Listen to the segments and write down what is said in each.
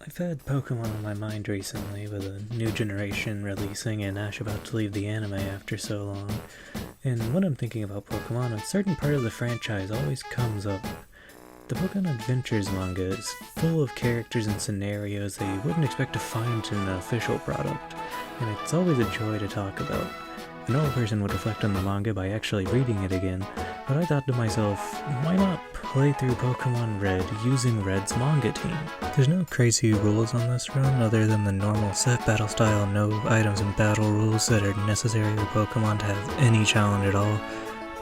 I've had Pokemon on my mind recently, with a new generation releasing and Ash about to leave the anime after so long. And when I'm thinking about Pokemon, a certain part of the franchise always comes up. The Pokemon Adventures manga is full of characters and scenarios that you wouldn't expect to find in an official product, and it's always a joy to talk about. A normal person would reflect on the manga by actually reading it again, but I thought to myself, why not play through Pokémon Red using Red's manga team? There's no crazy rules on this run other than the normal set battle style no items and battle rules that are necessary for Pokemon to have any challenge at all.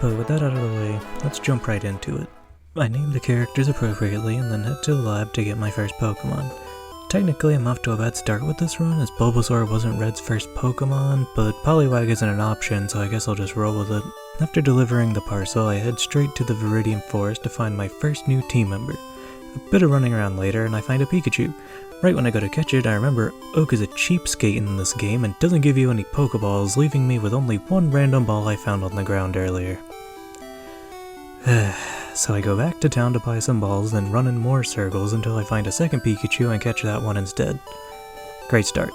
But with that out of the way, let's jump right into it. I named the characters appropriately and then head to the lab to get my first Pokemon. Technically, I'm off to a bad start with this run, as Bulbasaur wasn't Red's first Pokemon, but Poliwag isn't an option, so I guess I'll just roll with it. After delivering the parcel, I head straight to the Viridian Forest to find my first new team member. A bit of running around later, and I find a Pikachu. Right when I go to catch it, I remember Oak is a cheapskate in this game and doesn't give you any Pokeballs, leaving me with only one random ball I found on the ground earlier. So I go back to town to buy some balls, then run in more circles until I find a second Pikachu and catch that one instead. Great start.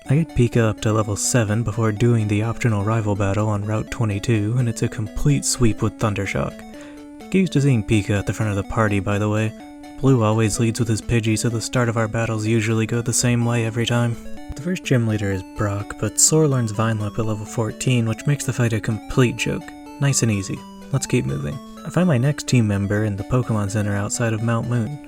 I get Pika up to level 7 before doing the optional rival battle on Route 22, and it's a complete sweep with Thundershock. Get used to seeing Pika at the front of the party, by the way. Blue always leads with his Pidgey, so the start of our battles usually go the same way every time. The first gym leader is Brock, but Soar learns Vinelip at level 14, which makes the fight a complete joke. Nice and easy. Let's keep moving. I find my next team member in the Pokemon Center outside of Mount Moon.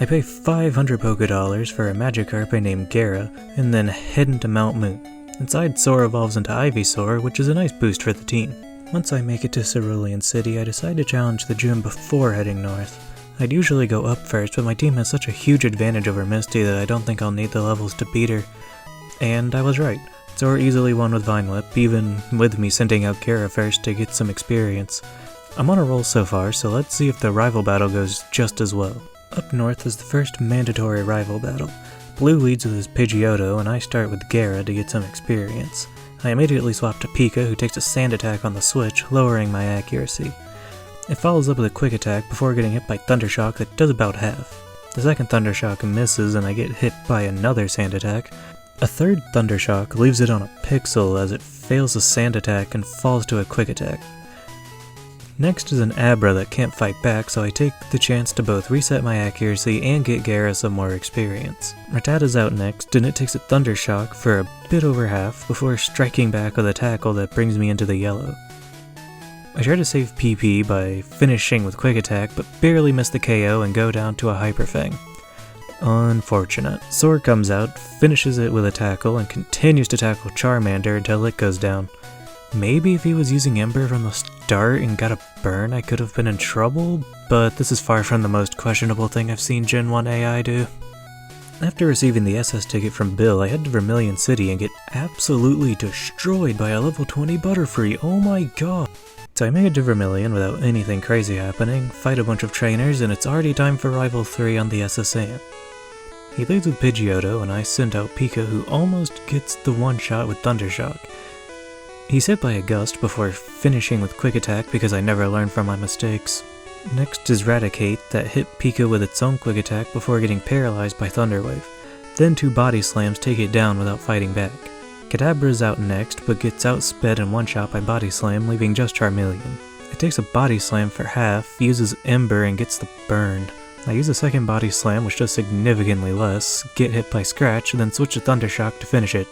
I pay 500 Pokédollars for a Magikarp named Gara, and then head into Mount Moon. Inside, Soar evolves into Ivysaur, which is a nice boost for the team. Once I make it to Cerulean City, I decide to challenge the gym before heading north. I'd usually go up first, but my team has such a huge advantage over Misty that I don't think I'll need the levels to beat her. And I was right. Soar easily won with Vinelip, even with me sending out Gara first to get some experience. I'm on a roll so far, so let's see if the rival battle goes just as well. Up north is the first mandatory rival battle. Blue leads with his Pidgeotto, and I start with Gara to get some experience. I immediately swap to Pika, who takes a sand attack on the switch, lowering my accuracy. It follows up with a quick attack before getting hit by Thundershock that does about half. The second Thundershock misses and I get hit by another sand attack. A third Thundershock leaves it on a pixel as it fails a sand attack and falls to a quick attack. Next is an Abra that can't fight back, so I take the chance to both reset my accuracy and get Gara some more experience. Rattata's out next, and it takes a Thundershock for a bit over half before striking back with a tackle that brings me into the yellow. I try to save PP by finishing with Quick Attack, but barely miss the KO and go down to a Hyper Fang. Unfortunate. Soar comes out, finishes it with a tackle, and continues to tackle Charmander until it goes down. Maybe if he was using Ember from the start and got a burn, I could have been in trouble, but this is far from the most questionable thing I've seen Gen 1 AI do. After receiving the SS ticket from Bill, I head to Vermilion City and get absolutely destroyed by a level 20 Butterfree. Oh my god. So I make it to Vermilion without anything crazy happening, fight a bunch of trainers, and it's already time for Rival 3 on the SS Amp. He leads with Pidgeotto, and I send out Pika, who almost gets the one-shot with Thundershock. He's hit by a Gust before finishing with Quick Attack because I never learned from my mistakes. Next is Raticate that hit Pika with its own Quick Attack before getting paralyzed by Thunder Wave. Then two Body Slams take it down without fighting back. Kadabra is out next, but gets outsped and one-shot by Body Slam, leaving just Charmeleon. It takes a Body Slam for half, uses Ember, and gets the burn. I use a second Body Slam, which does significantly less, get hit by Scratch, and then switch to Thundershock to finish it.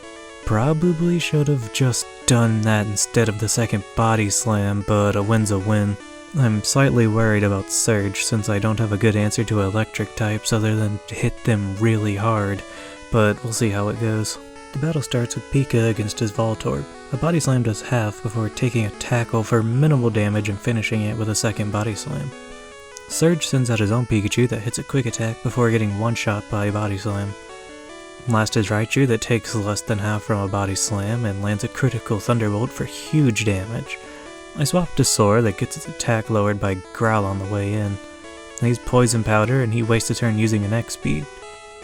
Probably should have just done that instead of the second Body Slam, but a win's a win. I'm slightly worried about Surge, since I don't have a good answer to electric types other than to hit them really hard, but we'll see how it goes. The battle starts with Pika against his Voltorb. A Body Slam does half before taking a tackle for minimal damage and finishing it with a second Body Slam. Surge sends out his own Pikachu that hits a Quick Attack before getting one-shot by Body Slam. Last is Raichu that takes less than half from a Body Slam and lands a critical Thunderbolt for huge damage. I swap to Soar that gets its attack lowered by Growl on the way in. I use Poison Powder and he wastes a turn using an X-Speed.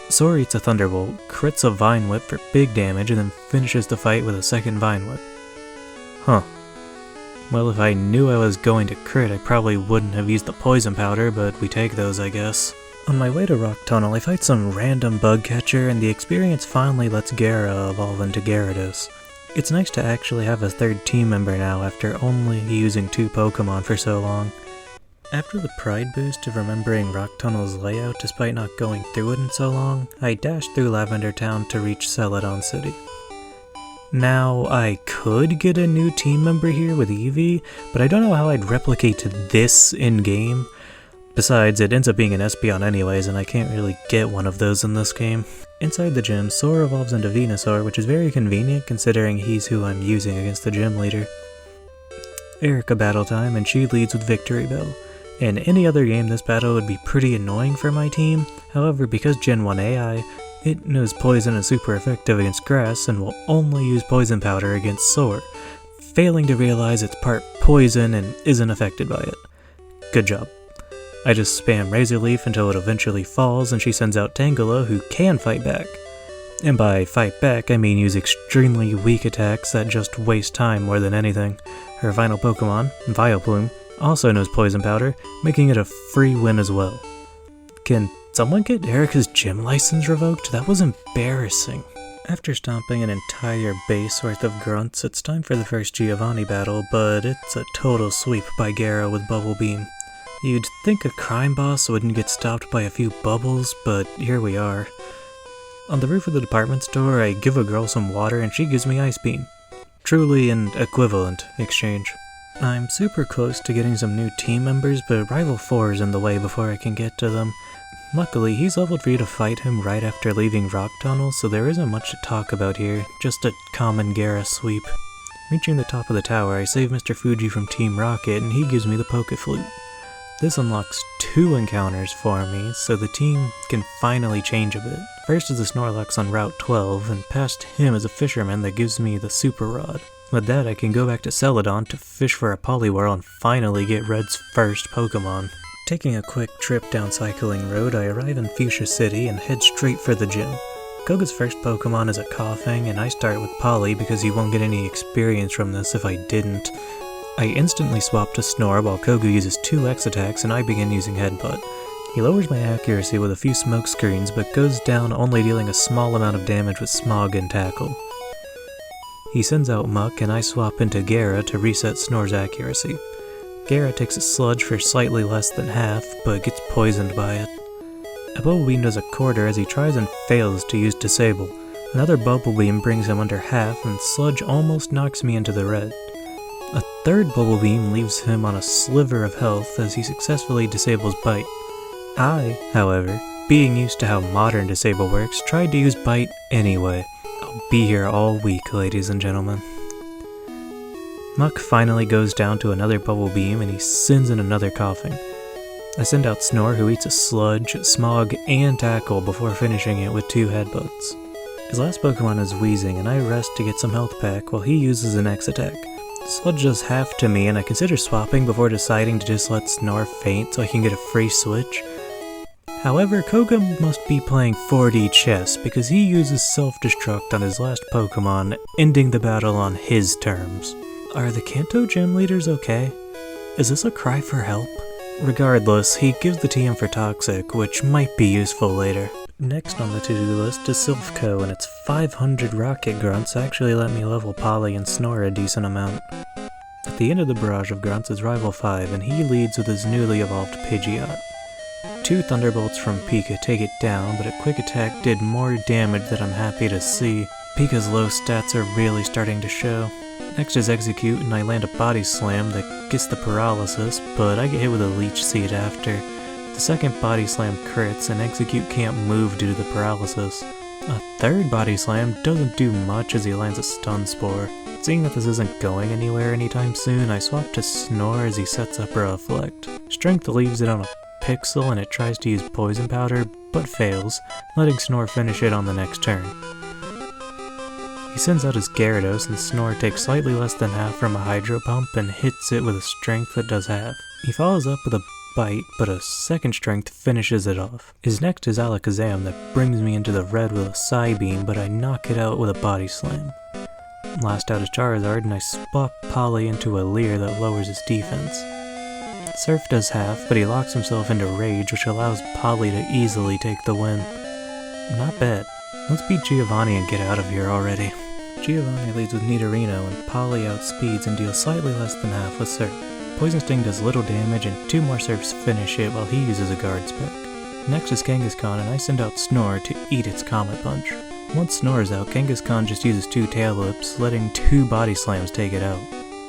Soar eats a Thunderbolt, crits a Vine Whip for big damage, and then finishes the fight with a second Vine Whip. Huh. Well, if I knew I was going to crit, I probably wouldn't have used the Poison Powder, but we take those, I guess. On my way to Rock Tunnel, I fight some random bug catcher, and the experience finally lets Gara evolve into Gyarados. It's nice to actually have a third team member now after only using 2 Pokemon for so long. After the pride boost of remembering Rock Tunnel's layout despite not going through it in so long, I dashed through Lavender Town to reach Celadon City. Now, I could get a new team member here with Eevee, but I don't know how I'd replicate this in-game. Besides, it ends up being an Espeon anyways, and I can't really get one of those in this game. Inside the gym, Sora evolves into Venusaur, which is very convenient considering he's who I'm using against the gym leader. Erica battle time, and she leads with Victory Bell. In any other game, this battle would be pretty annoying for my team. However, because Gen 1 AI, it knows Poison is super effective against Grass and will only use Poison Powder against Soar, failing to realize it's part Poison and isn't affected by it. Good job. I just spam Razor Leaf until it eventually falls and she sends out Tangela, who can fight back. And by fight back, I mean use extremely weak attacks that just waste time more than anything. Her final Pokemon, Vileplume, also knows Poison Powder, making it a free win as well. Can someone get Erica's gym license revoked? That was embarrassing. After stomping an entire base worth of grunts, it's time for the first Giovanni battle, but it's a total sweep by Gara with Bubble Beam. You'd think a crime boss wouldn't get stopped by a few bubbles, but here we are. On the roof of the department store, I give a girl some water and she gives me Ice Beam. Truly an equivalent exchange. I'm super close to getting some new team members, but Rival 4 is in the way before I can get to them. Luckily, he's leveled for you to fight him right after leaving Rock Tunnel, so there isn't much to talk about here, just a common Gara sweep. Reaching the top of the tower, I save Mr. Fuji from Team Rocket and he gives me the Poke Flute. This unlocks 2 encounters for me, so the team can finally change a bit. First is the Snorlax on Route 12, and past him is a fisherman that gives me the Super Rod. With that, I can go back to Celadon to fish for a Poliwhirl and finally get Red's first Pokemon. Taking a quick trip down Cycling Road, I arrive in Fuchsia City and head straight for the gym. Koga's first Pokemon is a Coughing, and I start with Polly because he won't get any experience from this if I didn't. I instantly swap to Snore while Koga uses 2 X attacks and I begin using Headbutt. He lowers my accuracy with a few smoke screens, but goes down only dealing a small amount of damage with Smog and Tackle. He sends out Muck and I swap into Gara to reset Snore's accuracy. Gara takes a Sludge for slightly less than half, but gets poisoned by it. A Bubble Beam does a quarter as he tries and fails to use Disable. Another Bubble Beam brings him under half and Sludge almost knocks me into the red. A third Bubble Beam leaves him on a sliver of health as he successfully disables Bite. I, however, being used to how modern Disable works, tried to use Bite anyway. I'll be here all week, ladies and gentlemen. Muck finally goes down to another Bubble Beam and he sends in another Coughing. I send out Snore, who eats a Sludge, Smog, and Tackle before finishing it with 2 Headbutts. His last Pokemon is Weezing and I rest to get some health back while he uses an X attack. Sludge does half to me and I consider swapping before deciding to just let Snore faint so I can get a free switch. However, Koga must be playing 4D chess because he uses self-destruct on his last Pokemon, ending the battle on his terms. Are the Kanto gym leaders okay? Is this a cry for help? Regardless, he gives the TM for Toxic, which might be useful later. Next on the to-do list is Silphco, and its 500 Rocket Grunts actually let me level Polly and Snore a decent amount. At the end of the barrage of Grunts is Rival 5, and he leads with his newly evolved Pidgeot. 2 Thunderbolts from Pika take it down, but a quick attack did more damage than I'm happy to see. Pika's low stats are really starting to show. Next is Execute, and I land a Body Slam that gets the paralysis, but I get hit with a Leech Seed after. The second Body Slam crits, and Execute can't move due to the paralysis. A third Body Slam doesn't do much as he lands a Stun Spore. Seeing that this isn't going anywhere anytime soon, I swap to Snore as he sets up a Reflect. Strength leaves it on a Pixel and it tries to use Poison Powder, but fails, letting Snore finish it on the next turn. He sends out his Gyarados and Snore takes slightly less than half from a Hydro Pump and hits it with a Strength that does half. He follows up with a Bite, but a second Strength finishes it off. His next is Alakazam that brings me into the red with a Psybeam, but I knock it out with a Body Slam. Last out is Charizard, and I swap Polly into a Leer that lowers its defense. Surf does half, but he locks himself into Rage, which allows Polly to easily take the win. Not bad. Let's beat Giovanni and get out of here already. Giovanni leads with Nidorino, and Polly outspeeds and deals slightly less than half with Surf. Poison Sting does little damage, and 2 more Surfs finish it while he uses a guard spec. Next is Kangaskhan, and I send out Snore to eat its Comet Punch. Once Snore is out, Kangaskhan just uses 2 Tail Whips, letting 2 Body Slams take it out.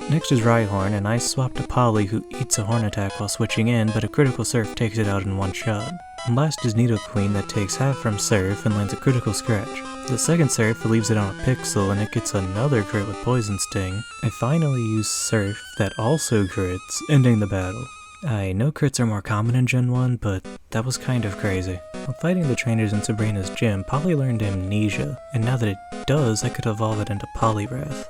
Next is Rhyhorn, and I swap to Polly, who eats a Horn attack while switching in, but a critical Surf takes it out in one shot. And last is Nidoqueen, that takes half from Surf and lands a critical scratch. The second Surf leaves it on a pixel, and it gets another crit with Poison Sting. I finally use Surf that also crits, ending the battle. I know crits are more common in Gen 1, but that was kind of crazy. While fighting the trainers in Sabrina's gym, Polly learned Amnesia, and now that it does, I could evolve it into Poliwrath.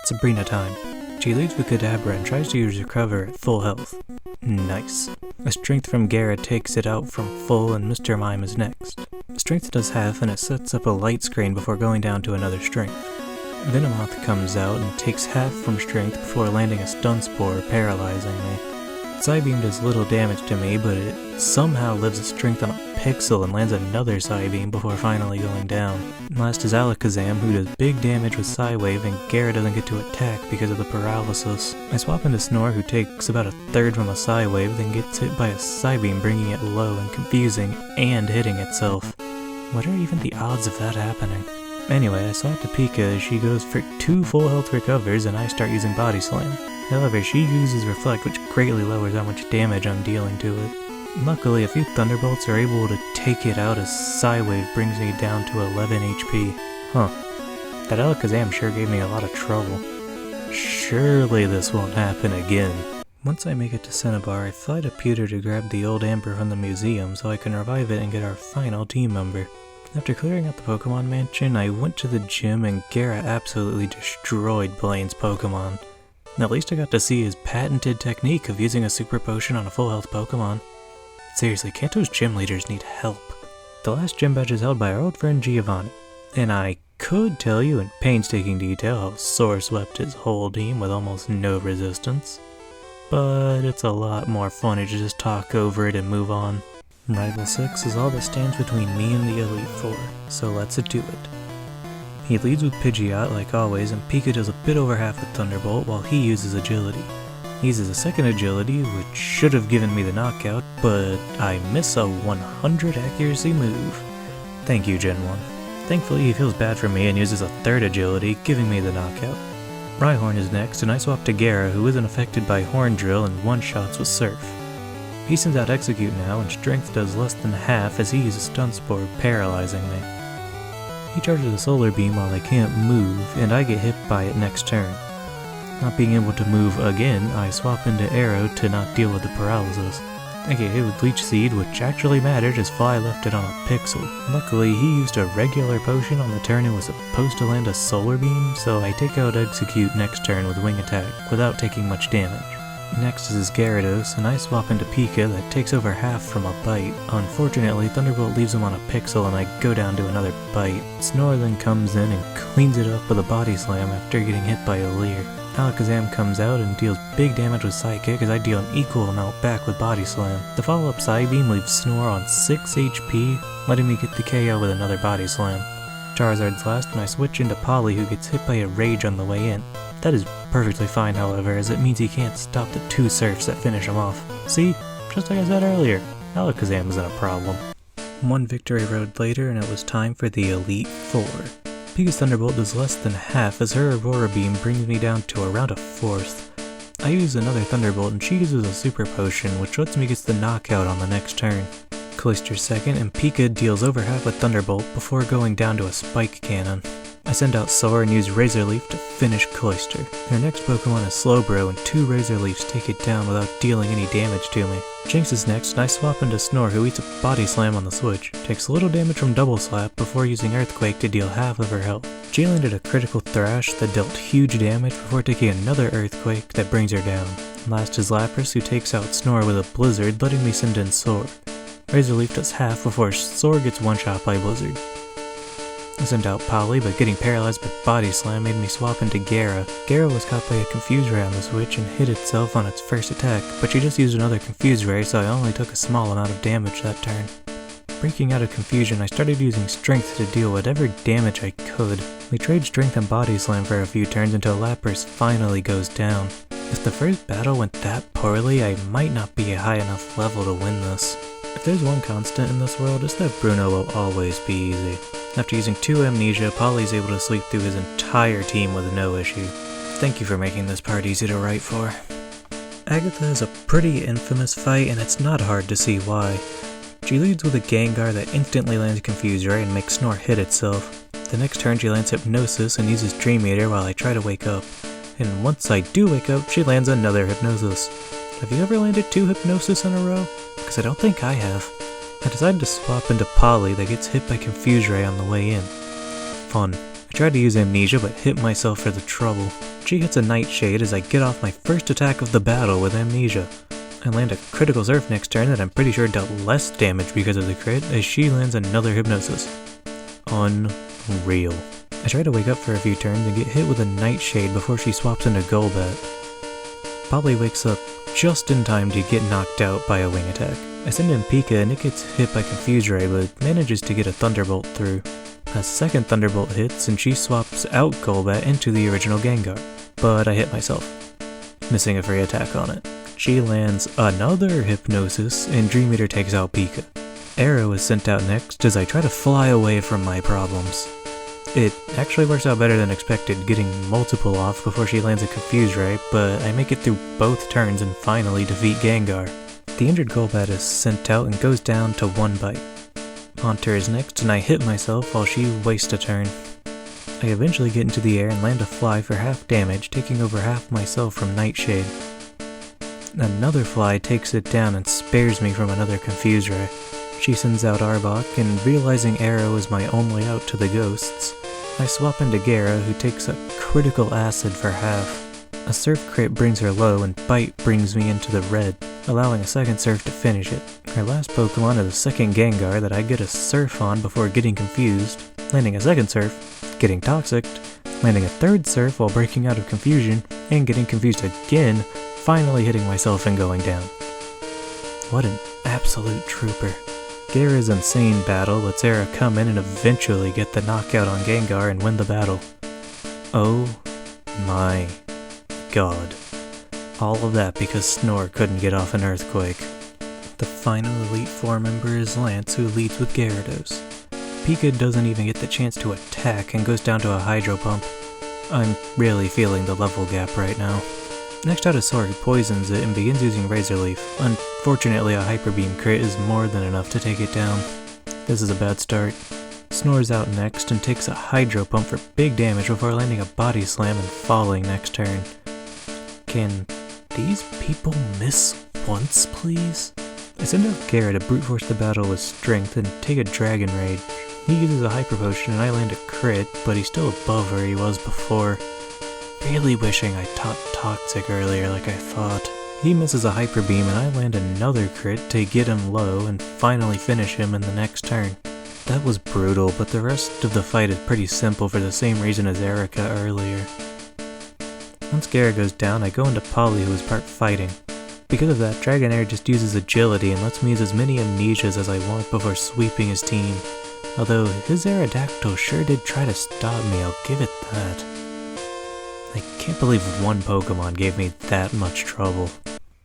Sabrina time. She leads with Kadabra and tries to use Recover at full health. Nice. A Strength from Garrett takes it out from full, and Mr. Mime is next. Strength does half, and it sets up a light screen before going down to another Strength. Venomoth comes out and takes half from Strength before landing a Stun Spore, paralyzing me. Psybeam does little damage to me, but it somehow lives a Strength on a pixel and lands another Psybeam before finally going down. Last is Alakazam, who does big damage with Psywave, and Garrett doesn't get to attack because of the paralysis. I swap into Snore, who takes about a third from a Psywave, then gets hit by a Psybeam, bringing it low and confusing, and hitting itself. What are even the odds of that happening? Anyway, I swap to Pika as she goes for 2 full health recovers, and I start using Body Slam. However, she uses Reflect, which greatly lowers how much damage I'm dealing to it. Luckily, a few Thunderbolts are able to take it out as Psywave brings me down to 11 HP. Huh. That Alakazam sure gave me a lot of trouble. Surely this won't happen again. Once I make it to Cinnabar, I fly to Pewter to grab the old Amber from the museum so I can revive it and get our final team member. After clearing out the Pokemon Mansion, I went to the gym and Gara absolutely destroyed Blaine's Pokemon. At least I got to see his patented technique of using a Super Potion on a full health Pokemon. Seriously, Kanto's gym leaders need help. The last gym badge is held by our old friend Giovanni, and I could tell you in painstaking detail how Sore swept his whole team with almost no resistance. But it's a lot more funny to just talk over it and move on. Rival 6 is all that stands between me and the Elite Four, so let's do it. He leads with Pidgeot like always, and Pika does a bit over half with Thunderbolt while he uses Agility. He uses a second Agility, which should have given me the knockout, but I miss a 100 accuracy move. Thank you, Gen 1. Thankfully, he feels bad for me and uses a third Agility, giving me the knockout. Rhyhorn is next, and I swap to Gara, who isn't affected by Horn Drill and one-shots with Surf. He sends out Execute now, and Strength does less than half as he uses Stun Spore, paralyzing me. He charges a Solar Beam while I can't move, and I get hit by it next turn. Not being able to move again, I swap into Arrow to not deal with the paralysis. I get hit with Leech Seed, which actually mattered as Fly left it on a pixel. Luckily, he used a regular potion on the turn and was supposed to land a Solar Beam, so I take out Execute next turn with Wing Attack, without taking much damage. Next is his Gyarados, and I swap into Pika that takes over half from a Bite. Unfortunately, Thunderbolt leaves him on a pixel and I go down to another Bite. Snore then comes in and cleans it up with a Body Slam after getting hit by a Leer. Alakazam comes out and deals big damage with Psychic as I deal an equal amount back with Body Slam. The follow-up Psybeam leaves Snore on 6 HP, letting me get the KO with another Body Slam. Charizard's last, and I switch into Polly, who gets hit by a Rage on the way in. That is perfectly fine, however, as it means he can't stop the 2 Surfs that finish him off. See? Just like I said earlier, Alakazam isn't a problem. One Victory Road later, and it was time for the Elite Four. Pika's Thunderbolt does less than half as her Aurora Beam brings me down to around a fourth. I use another Thunderbolt and she uses a Super Potion, which lets me get the knockout on the next turn. Cloyster's second, and Pika deals over half with Thunderbolt before going down to a Spike Cannon. I send out Soar and use Razor Leaf to finish Cloyster. Her next Pokemon is Slowbro, and 2 Razor Leafs take it down without dealing any damage to me. Jinx is next, and I swap into Snore, who eats a Body Slam on the switch. Takes little damage from Double Slap before using Earthquake to deal half of her health. She landed a critical Thrash that dealt huge damage before taking another Earthquake that brings her down. Last is Lapras, who takes out Snore with a Blizzard, letting me send in Soar. Razor Leaf does half before Soar gets one-shot by Blizzard. I sent out Polly, but getting paralyzed by Body Slam made me swap into Gara. Gara was caught by a Confuse Ray on the switch and hit itself on its first attack, but she just used another Confuse Ray, so I only took a small amount of damage that turn. Breaking out of confusion, I started using Strength to deal whatever damage I could. We trade Strength and Body Slam for a few turns until Lapras finally goes down. If the first battle went that poorly, I might not be a high enough level to win this. If there's one constant in this world, it's that Bruno will always be easy. After using 2 Amnesia, Polly's able to sleep through his entire team with no issue. Thank you for making this part easy to write for. Agatha is a pretty infamous fight, and it's not hard to see why. She leads with a Gengar that instantly lands Confuse Ray and makes Snore hit itself. The next turn she lands Hypnosis and uses Dream Eater while I try to wake up. And once I do wake up, she lands another Hypnosis. Have you ever landed 2 Hypnosis in a row? Because I don't think I have. I decided to swap into Polly that gets hit by Confuse Ray on the way in. Fun. I tried to use Amnesia but hit myself for the trouble. She hits a Nightshade as I get off my first attack of the battle with Amnesia. I land a Critical Surf next turn that I'm pretty sure dealt less damage because of the crit, as she lands another Hypnosis. Unreal. I try to wake up for a few turns and get hit with a Nightshade before she swaps into Golbat. Polly wakes up just in time to get knocked out by a Wing Attack. I send in Pika and it gets hit by Confuse Ray but manages to get a Thunderbolt through. A second Thunderbolt hits and she swaps out Golbat into the original Gengar. But I hit myself, missing a free attack on it. She lands another Hypnosis, and Dream Eater takes out Pika. Arrow is sent out next as I try to fly away from my problems. It actually works out better than expected, getting multiple off before she lands a Confuse Ray, but I make it through both turns and finally defeat Gengar. The injured Golbat is sent out and goes down to 1 bite. Haunter is next, and I hit myself while she wastes a turn. I eventually get into the air and land a Fly for half damage, taking over half myself from Nightshade. Another Fly takes it down and spares me from another Confuse Ray. She sends out Arbok, and realizing Arrow is my only out to the ghosts, I swap into Gara, who takes a Critical Acid for half. A Surf crit brings her low, and Bite brings me into the red, allowing a second Surf to finish it. Her last Pokemon is a second Gengar that I get a Surf on before getting confused, landing a second Surf, getting Toxicked, landing a third Surf while breaking out of confusion, and getting confused again, finally hitting myself and going down. What an absolute trooper. Gara's insane battle lets Era come in and eventually get the knockout on Gengar and win the battle. Oh my god. All of that because Snore couldn't get off an Earthquake. The final Elite Four member is Lance, who leads with Gyarados. Pika doesn't even get the chance to attack and goes down to a Hydro Pump. I'm really feeling the level gap right now. Next out is Sora, who poisons it and begins using Razor Leaf. Unfortunately, a Hyper Beam crit is more than enough to take it down. This is a bad start. Snore's out next and takes a Hydro Pump for big damage before landing a Body Slam and falling next turn. Can these people miss once, please? I send out Gara to brute force the battle with Strength and take a Dragon Rage. He uses a Hyper Potion and I land a crit, but he's still above where he was before. Really wishing I taught Toxic earlier like I thought. He misses a Hyper Beam and I land another crit to get him low and finally finish him in the next turn. That was brutal, but the rest of the fight is pretty simple for the same reason as Erica earlier. Once Gara goes down, I go into Polly, who is part fighting. Because of that, Dragonair just uses agility and lets me use as many amnesias as I want before sweeping his team. Although his Aerodactyl sure did try to stop me, I'll give it that. I can't believe one Pokemon gave me that much trouble.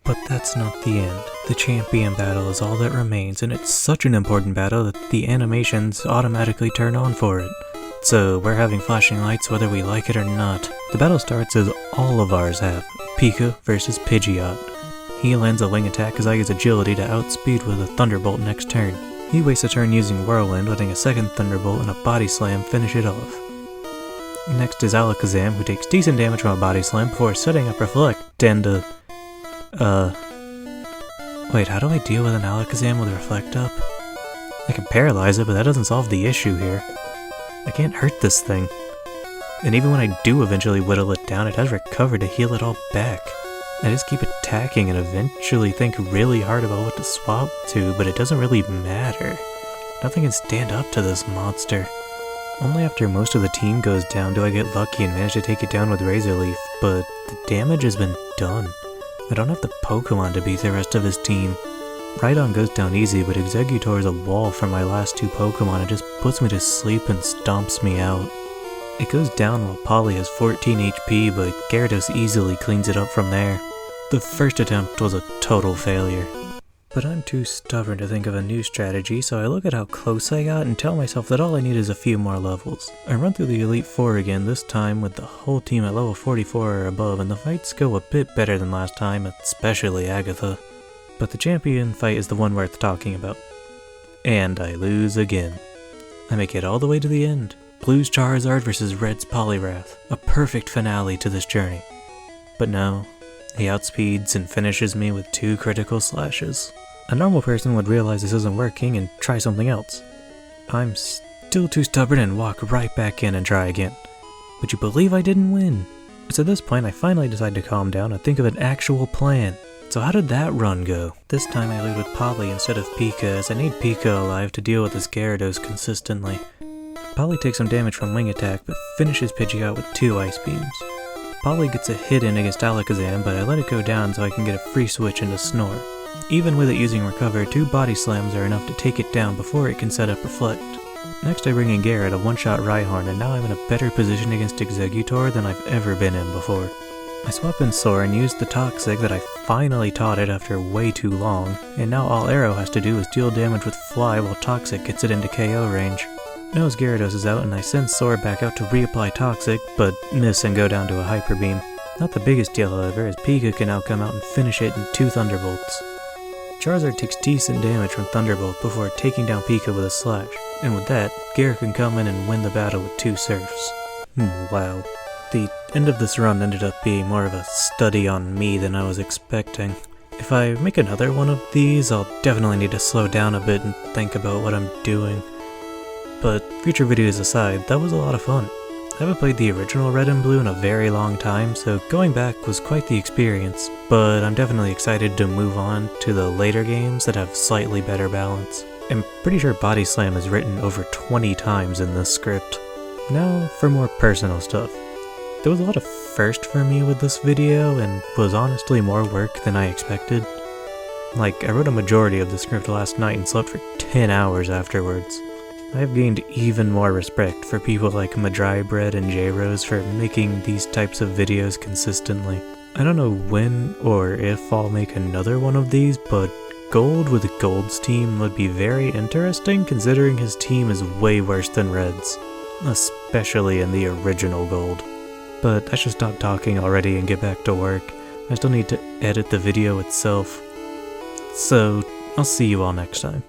But that's not the end. The champion battle is all that remains, and it's such an important battle that the animations automatically turn on for it. So we're having flashing lights whether we like it or not. The battle starts as all of ours have, Pika versus Pidgeot. He lands a wing attack as I use agility to outspeed with a Thunderbolt next turn. He wastes a turn using Whirlwind, letting a second Thunderbolt and a Body Slam finish it off. Next is Alakazam, who takes decent damage from a Body Slam before setting up Reflect and wait, how do I deal with an Alakazam with Reflect up? I can paralyze it, but that doesn't solve the issue here. I can't hurt this thing. And even when I do eventually whittle it down, it has recovered to heal it all back. I just keep attacking and eventually think really hard about what to swap to, but it doesn't really matter. Nothing can stand up to this monster. Only after most of the team goes down do I get lucky and manage to take it down with Razor Leaf, but the damage has been done. I don't have the Pokemon to beat the rest of his team. Rhydon goes down easy, but Exeggutor is a wall from my last 2 Pokemon and just puts me to sleep and stomps me out. It goes down while Polly has 14 HP, but Gyarados easily cleans it up from there. The first attempt was a total failure. But I'm too stubborn to think of a new strategy, so I look at how close I got and tell myself that all I need is a few more levels. I run through the Elite Four again, this time with the whole team at level 44 or above, and the fights go a bit better than last time, especially Agatha. But the champion fight is the one worth talking about. And I lose again. I make it all the way to the end. Blue's Charizard versus Red's Poliwrath. A perfect finale to this journey. But no, he outspeeds and finishes me with 2 critical slashes. A normal person would realize this isn't working and try something else. I'm still too stubborn and walk right back in and try again. Would you believe I didn't win? It's at this point I finally decide to calm down and think of an actual plan. So how did that run go? This time I lead with Polly instead of Pika, as I need Pika alive to deal with this Gyarados consistently. Polly takes some damage from Wing Attack, but finishes Pidgeot with 2 Ice Beams. Polly gets a hit in against Alakazam, but I let it go down so I can get a free switch into Snore. Even with it using Recover, 2 Body Slams are enough to take it down before it can set up Reflect. Next I bring in Garrett to one-shot Rhyhorn, and now I'm in a better position against Exeggutor than I've ever been in before. I swap in Soar and use the Toxic that I finally taught it after way too long, and now all Arrow has to do is deal damage with Fly while Toxic gets it into KO range. Knows Gyarados is out and I send Soar back out to reapply Toxic, but miss and go down to a Hyper Beam. Not the biggest deal however, as Pika can now come out and finish it in 2 Thunderbolts. Charizard takes decent damage from Thunderbolt before taking down Pika with a Slash, and with that, Garrett can come in and win the battle with 2 Surfs. Wow. The end of this run ended up being more of a study on me than I was expecting. If I make another one of these, I'll definitely need to slow down a bit and think about what I'm doing. But future videos aside, that was a lot of fun. I haven't played the original Red and Blue in a very long time, so going back was quite the experience, but I'm definitely excited to move on to the later games that have slightly better balance. I'm pretty sure Body Slam is written over 20 times in this script. Now for more personal stuff. There was a lot of first for me with this video, and was honestly more work than I expected. Like, I wrote a majority of the script last night and slept for 10 hours afterwards. I have gained even more respect for people like Madrybread and J-Rose for making these types of videos consistently. I don't know when or if I'll make another one of these, but Gold with Gold's team would be very interesting considering his team is way worse than Red's. Especially in the original Gold. But I should stop talking already and get back to work. I still need to edit the video itself. So, I'll see you all next time.